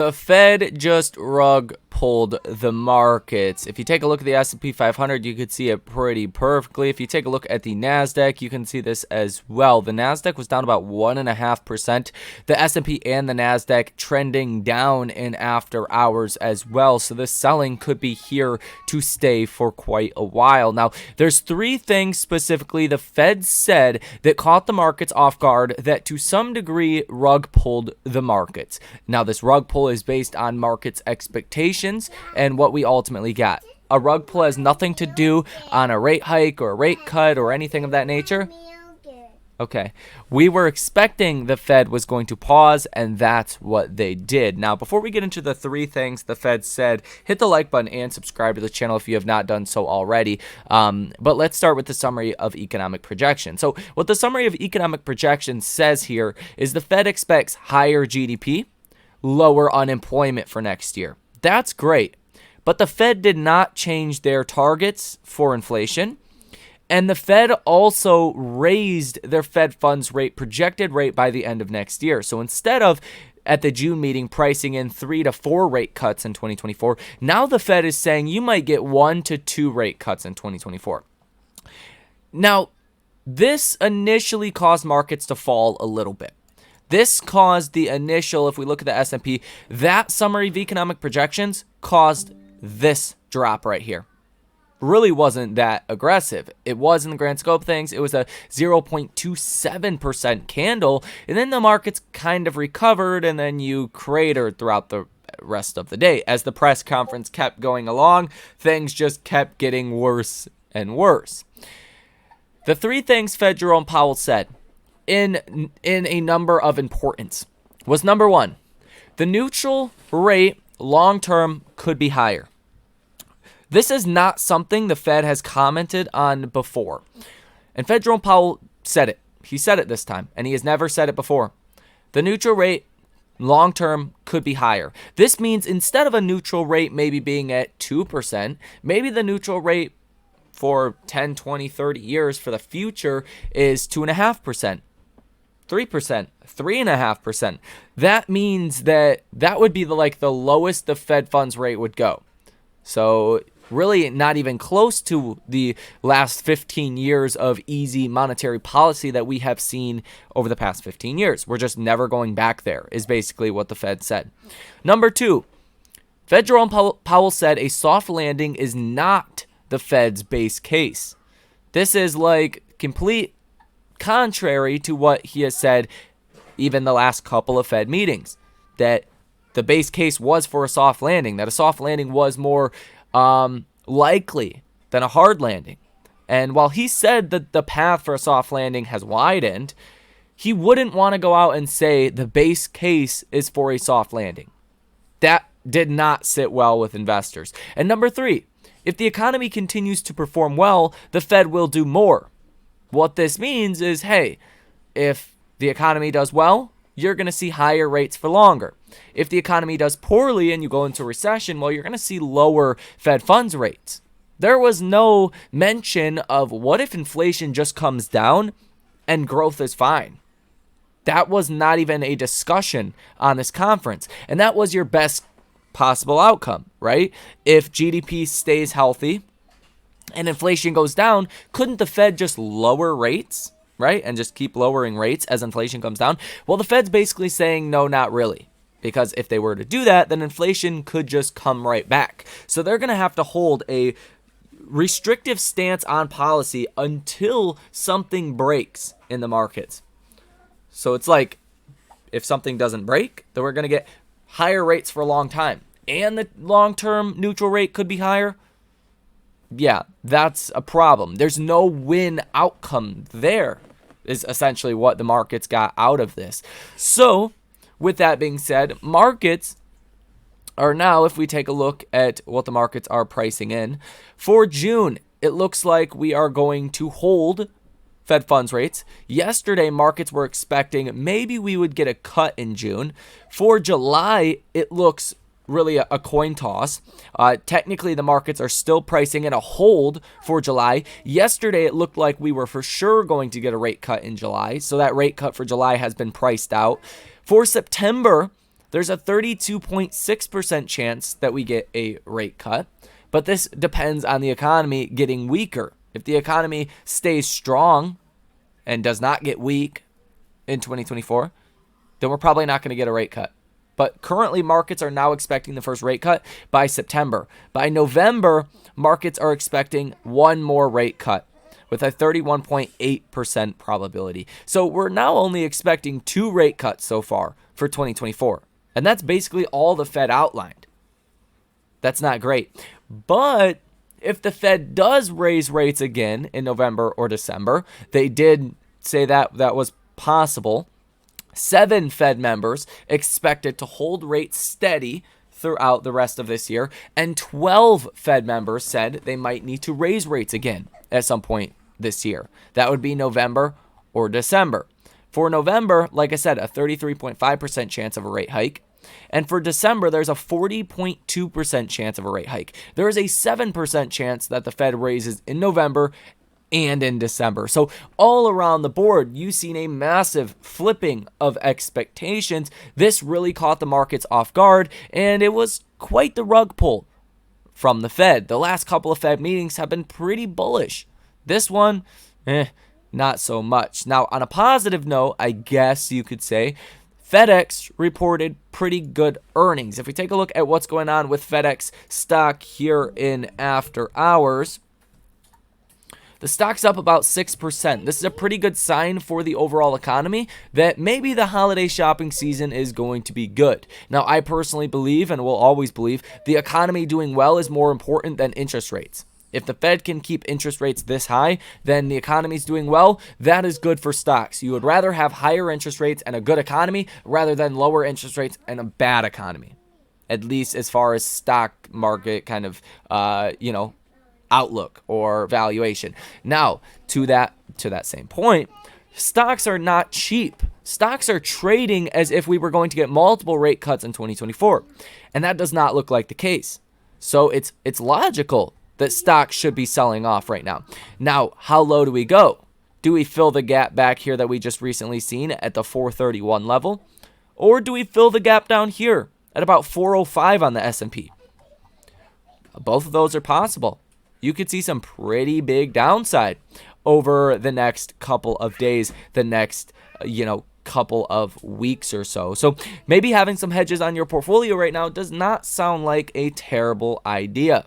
The Fed just rug pulled the markets. If you take a look at the S&P 500, you could see it pretty perfectly. If you take a look at the NASDAQ, you can see this as well. The NASDAQ was down about 1.5%. The S&P and the NASDAQ trending down in after hours as well. So this selling could be here to stay for quite a while. Now, there's three things specifically the Fed said that caught the markets off guard that to some degree rug pulled the markets. Now, this rug pull is based on markets' expectations and what we ultimately got. A rug pull has nothing to do on a rate hike or a rate cut or anything of that nature. Okay, we were expecting the Fed was going to pause, and that's what they did. Now, before we get into the three things the Fed said, hit the like button and subscribe to the channel if you have not done so already. But let's start with the summary of economic projection. So what the summary of economic projection says here is the Fed expects higher GDP, lower unemployment for next year. That's great. But the Fed did not change their targets for inflation. And the Fed also raised their Fed funds rate, projected rate by the end of next year. So instead of at the June meeting pricing in 3 to 4 rate cuts in 2024, now the Fed is saying you might get 1 to 2 rate cuts in 2024. Now, this initially caused markets to fall a little bit. This caused the initial, if we look at the S&P, that summary of economic projections caused this drop right here. Really wasn't that aggressive. It was in the grand scope of things. It was a 0.27% candle, and then the markets kind of recovered, and then you cratered throughout the rest of the day. As the press conference kept going along, things just kept getting worse and worse. The three things Fed Jerome Powell said in a number of importance was number one, the neutral rate long-term could be higher. This is not something the Fed has commented on before. And Fed Jerome Powell said it. He said it this time, and he has never said it before. The neutral rate long-term could be higher. This means instead of a neutral rate maybe being at 2%, maybe the neutral rate for 10, 20, 30 years for the future is 2.5%. 3%, 3.5%. That means that would be the lowest the Fed funds rate would go. So really not even close to the last 15 years of easy monetary policy that we have seen over the past 15 years. We're just never going back there, is basically what the Fed said. Number two, Fed Jerome Powell said a soft landing is not the Fed's base case. This is complete contrary to what he has said even the last couple of Fed meetings, that the base case was for a soft landing, that a soft landing was more likely than a hard landing. And while he said that the path for a soft landing has widened, he wouldn't want to go out and say the base case is for a soft landing. That did not sit well with investors. And number three, if the economy continues to perform well, the Fed will do more. What this means is, hey, if the economy does well, you're going to see higher rates for longer. If the economy does poorly and you go into recession, well, you're going to see lower Fed funds rates. There was no mention of what if inflation just comes down and growth is fine. That was not even a discussion on this conference. And that was your best possible outcome, right? If GDP stays healthy and inflation goes down, couldn't the Fed just lower rates, right? And just keep lowering rates as inflation comes down? Well, the Fed's basically saying no, not really. Because if they were to do that, then inflation could just come right back. So they're going to have to hold a restrictive stance on policy until something breaks in the markets. So it's like, if something doesn't break, then we're going to get higher rates for a long time. And the long-term neutral rate could be higher. Yeah, that's a problem. There's no win outcome there, is essentially what the markets got out of this. So, with that being said, markets are now, if we take a look at what the markets are pricing in, for June, it looks like we are going to hold Fed funds rates. Yesterday, markets were expecting maybe we would get a cut in June. For July, it looks really a coin toss. Technically, the markets are still pricing in a hold for July. Yesterday, it looked like we were for sure going to get a rate cut in July. So that rate cut for July has been priced out. For September, there's a 32.6% chance that we get a rate cut, but this depends on the economy getting weaker. If the economy stays strong and does not get weak in 2024, then we're probably not going to get a rate cut. But currently, markets are now expecting the first rate cut by September. By November, markets are expecting one more rate cut with a 31.8% probability. So we're now only expecting 2 rate cuts so far for 2024. And that's basically all the Fed outlined. That's not great. But if the Fed does raise rates again in November or December, they did say that was possible. 7 Fed members expected to hold rates steady throughout the rest of this year, and 12 Fed members said they might need to raise rates again at some point this year. That would be November or December. For November, like I said, a 33.5% chance of a rate hike. And for December, there's a 40.2% chance of a rate hike. There is a 7% chance that the Fed raises in November and in December. So all around the board, you've seen a massive flipping of expectations. This really caught the markets off guard, and it was quite the rug pull from the Fed. The last couple of Fed meetings have been pretty bullish. This one, not so much. Now, on a positive note, I guess you could say, FedEx reported pretty good earnings. If we take a look at what's going on with FedEx stock here in after hours, the stock's up about 6%. This is a pretty good sign for the overall economy that maybe the holiday shopping season is going to be good. Now, I personally believe, and will always believe, the economy doing well is more important than interest rates. If the Fed can keep interest rates this high, then the economy's doing well. That is good for stocks. You would rather have higher interest rates and a good economy rather than lower interest rates and a bad economy. At least as far as stock market kind of, outlook or valuation. Now, to that same point, stocks are not cheap. Stocks are trading as if we were going to get multiple rate cuts in 2024, and that does not look like the case. So it's logical that stocks should be selling off right now. Now, how low do we go? Do we fill the gap back here that we just recently seen at the 431 level, or do we fill the gap down here at about 405 on the S&P? Both of those are possible. You could see some pretty big downside over the next couple of days, the next, couple of weeks or so. So maybe having some hedges on your portfolio right now does not sound like a terrible idea.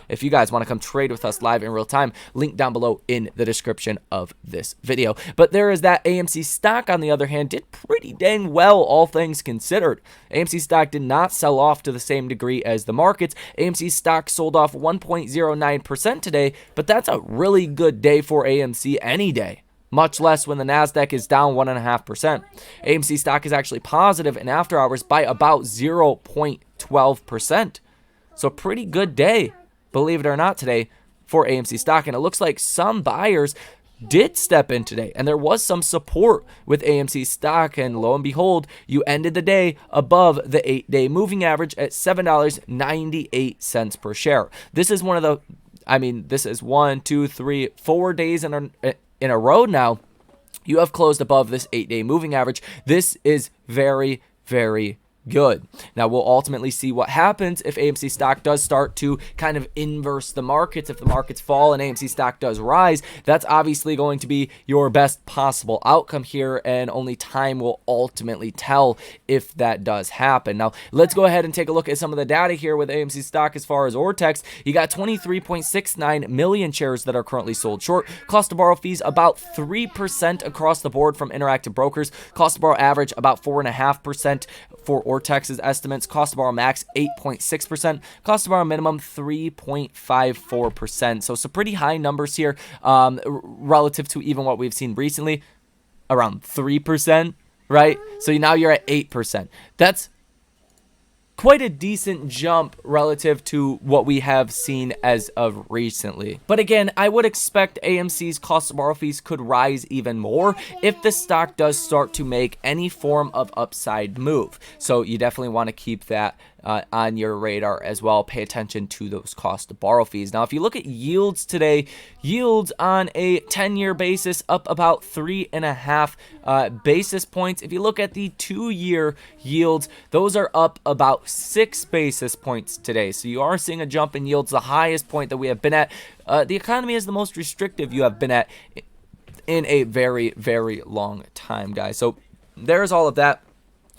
If you guys want to come trade with us live in real time, link down below in the description of this video. But there is that AMC stock, on the other hand, did pretty dang well, all things considered. AMC stock did not sell off to the same degree as the markets. AMC stock sold off 1.09% today, but that's a really good day for AMC any day, much less when the NASDAQ is down 1.5%. AMC stock is actually positive in after hours by about 0.12%. So pretty good day, believe it or not, today for AMC stock. And it looks like some buyers did step in today, and there was some support with AMC stock, and lo and behold, you ended the day above the 8-day moving average at $7.98 per share. This is this is 1, 2, 3, 4 days in a row now. You have closed above this 8-day moving average. This is very, very good. Now, we'll ultimately see what happens if AMC stock does start to kind of inverse the markets. If the markets fall and AMC stock does rise, that's obviously going to be your best possible outcome here, and only time will ultimately tell if that does happen. Now, let's go ahead and take a look at some of the data here with AMC stock as far as Ortex. You got 23.69 million shares that are currently sold short. Cost to borrow fees about 3% across the board from Interactive Brokers. Cost to borrow average about 4.5% for Ortex's estimates. Cost to borrow max 8.6%. Cost to borrow minimum 3.54%. So some pretty high numbers here relative to even what we've seen recently, around 3%, right? So now you're at 8%. That's quite a decent jump relative to what we have seen as of recently. But again, I would expect AMC's cost to borrow fees could rise even more if the stock does start to make any form of upside move. So you definitely want to keep that on your radar as well. Pay attention to those cost to borrow fees. Now, if you look at yields today, yields on a 10-year basis up about 3.5 basis points. If you look at the 2-year yields, those are up about 6 basis points today. So you are seeing a jump in yields, the highest point that we have been at. The economy is the most restrictive you have been at in a very, very long time, guys. So there's all of that.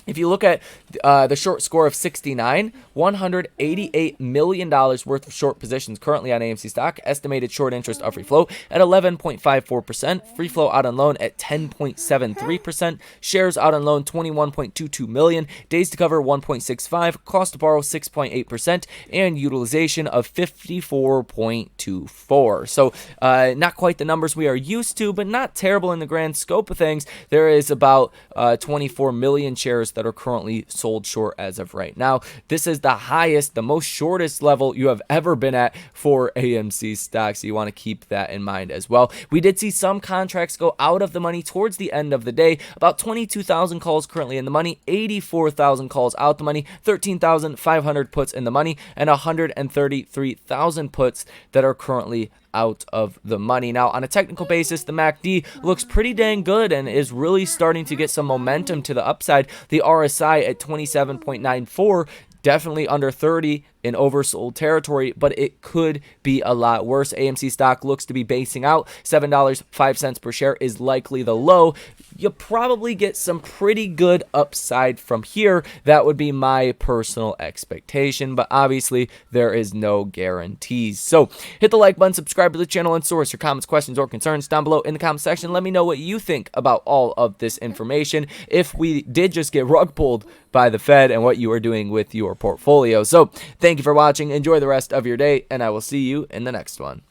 If you look at the short score of 69, $188 million worth of short positions currently on AMC stock. Estimated short interest of free float at 11.54%. Free float out on loan at 10.73%. Shares out on loan 21.22 million. Days to cover 1.65. Cost to borrow 6.8%. And utilization of 54.24. So not quite the numbers we are used to, but not terrible in the grand scope of things. There is about 24 million shares that are currently sold short as of right now. This is the highest, the most shortest level you have ever been at for AMC stocks. So you want to keep that in mind as well. We did see some contracts go out of the money towards the end of the day. About 22,000 calls currently in the money, 84,000 calls out the money, 13,500 puts in the money, and 133,000 puts that are currently out of the money. Now, on a technical basis, the MACD looks pretty dang good and is really starting to get some momentum to the upside. The RSI at 27.94, definitely under 30 in oversold territory, but it could be a lot worse. AMC stock looks to be basing out. $7.05 per share is likely the low. You'll probably get some pretty good upside from here. That would be my personal expectation, but obviously there is no guarantees. So hit the like button, subscribe to the channel, and source your comments, questions, or concerns down below in the comment section. Let me know what you think about all of this information. If we did just get rug pulled by the Fed and what you are doing with your portfolio. So thank you for watching. Enjoy the rest of your day, and I will see you in the next one.